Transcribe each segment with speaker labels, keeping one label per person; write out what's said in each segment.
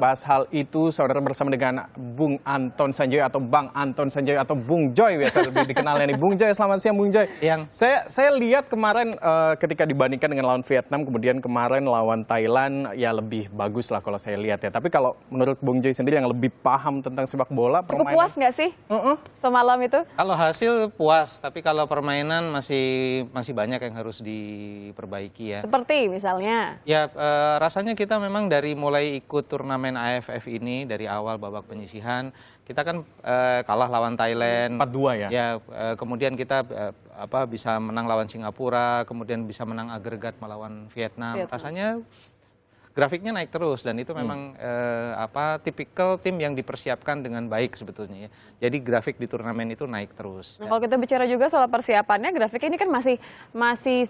Speaker 1: membahas hal itu, saudara, bersama dengan Bung Anton Sanjoyo atau Bang Anton Sanjoyo atau Bung Joy biasa lebih dikenalnya nih. Bung Joy, selamat siang Bung Joy. Saya lihat kemarin ketika dibandingkan dengan lawan Vietnam, kemudian kemarin lawan Thailand ya lebih bagus lah kalau saya lihat ya. Tapi kalau menurut Bung Joy sendiri yang lebih paham tentang sepak bola,
Speaker 2: cukup puas nggak sih semalam itu?
Speaker 3: Kalau hasil puas, tapi kalau permainan masih banyak yang harus diperbaiki ya.
Speaker 2: Seperti misalnya?
Speaker 3: Ya rasanya kita memang dari mulai ikut turnamen AFF ini dari awal babak penyisihan kita kan kalah lawan Thailand
Speaker 1: 4-2 ya.
Speaker 3: Ya kemudian kita bisa menang lawan Singapura, kemudian bisa menang agregat melawan Vietnam. Rasanya grafiknya naik terus dan itu memang tipikal tim yang dipersiapkan dengan baik sebetulnya ya. Jadi grafik di turnamen itu naik terus.
Speaker 2: Nah, kalau kita bicara juga soal persiapannya, grafiknya ini kan masih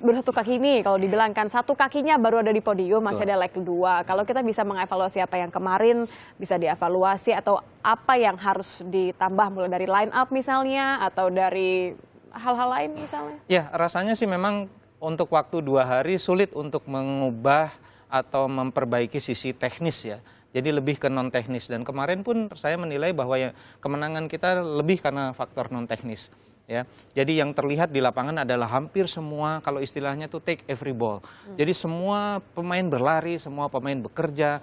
Speaker 2: bersatu kaki nih. Kalau dibilang kan satu kakinya baru ada di podium, masih ada leg kedua. Kalau kita bisa mengevaluasi apa yang kemarin, bisa dievaluasi atau apa yang harus ditambah mulai dari line up misalnya atau dari hal-hal lain misalnya?
Speaker 3: Ya rasanya sih memang untuk waktu 2 hari sulit untuk mengubah atau memperbaiki sisi teknis ya. Jadi lebih ke non teknis dan kemarin pun saya menilai bahwa ya, kemenangan kita lebih karena faktor non teknis ya. Jadi yang terlihat di lapangan adalah hampir semua kalau istilahnya tuh take every ball. Jadi semua pemain berlari, semua pemain bekerja.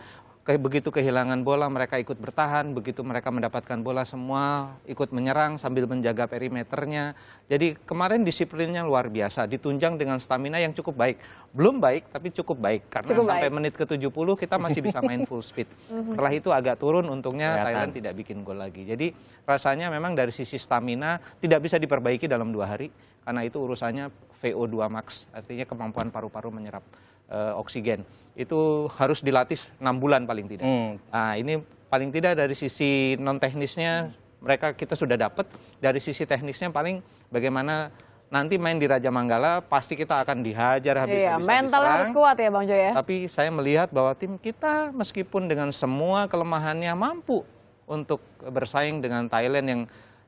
Speaker 3: Begitu kehilangan bola mereka ikut bertahan, begitu mereka mendapatkan bola semua ikut menyerang sambil menjaga perimeternya. Jadi kemarin disiplinnya luar biasa, ditunjang dengan stamina yang cukup baik. Belum baik tapi cukup baik karena sampai menit ke-70 kita masih bisa main full speed. Setelah itu agak turun, untungnya Thailand tidak bikin gol lagi. Jadi rasanya memang dari sisi stamina tidak bisa diperbaiki dalam 2 hari karena itu urusannya VO2 max, artinya kemampuan paru-paru menyerap oksigen. Itu harus dilatih 6 bulan paling tidak. Nah ini paling tidak dari sisi non teknisnya kita sudah dapat. Dari sisi teknisnya paling bagaimana nanti main di Raja Manggala pasti kita akan dihajar habis-habisan.
Speaker 2: Mentalnya harus kuat ya Bang Joy ya.
Speaker 3: Tapi saya melihat bahwa tim kita meskipun dengan semua kelemahannya mampu untuk bersaing dengan Thailand yang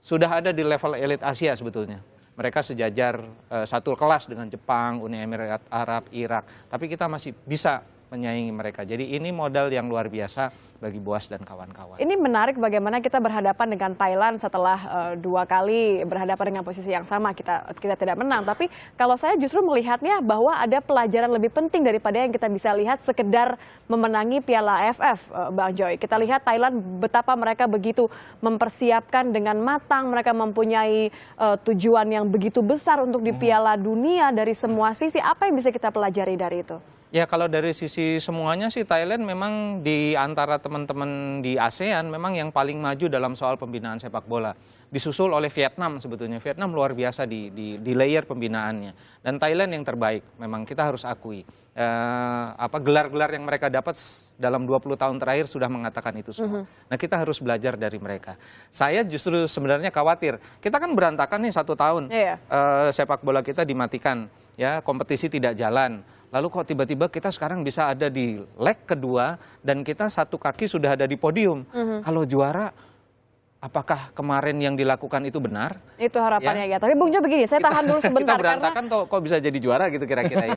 Speaker 3: sudah ada di level elit Asia sebetulnya. Mereka sejajar satu kelas dengan Jepang, Uni Emirat Arab, Irak. Tapi kita masih bisa menyaingi mereka. Jadi ini modal yang luar biasa bagi Boas dan kawan-kawan.
Speaker 2: Ini menarik bagaimana kita berhadapan dengan Thailand setelah 2 kali berhadapan dengan posisi yang sama. Kita tidak menang. Tapi kalau saya justru melihatnya bahwa ada pelajaran lebih penting daripada yang kita bisa lihat sekedar memenangi Piala AFF, Bang Joy. Kita lihat Thailand betapa mereka begitu mempersiapkan dengan matang. Mereka mempunyai tujuan yang begitu besar untuk di Piala Dunia dari semua sisi. Apa yang bisa kita pelajari dari itu?
Speaker 3: Ya kalau dari sisi semuanya sih Thailand memang di antara teman-teman di ASEAN memang yang paling maju dalam soal pembinaan sepak bola. Disusul oleh Vietnam sebetulnya. Vietnam luar biasa di layer pembinaannya. Dan Thailand yang terbaik, memang kita harus akui. Gelar-gelar yang mereka dapat dalam 20 tahun terakhir sudah mengatakan itu semua. Nah kita harus belajar dari mereka. Saya justru sebenarnya khawatir. Kita kan berantakan nih 1 tahun. Sepak bola kita dimatikan. Ya, kompetisi tidak jalan. Lalu kok tiba-tiba kita sekarang bisa ada di leg kedua dan kita satu kaki sudah ada di podium. Kalau juara, apakah kemarin yang dilakukan itu benar?
Speaker 2: Itu harapannya ya. Tapi Bung Jo begini, saya tahan dulu sebentar.
Speaker 3: Kita berantakan kok bisa jadi juara gitu kira-kira ya.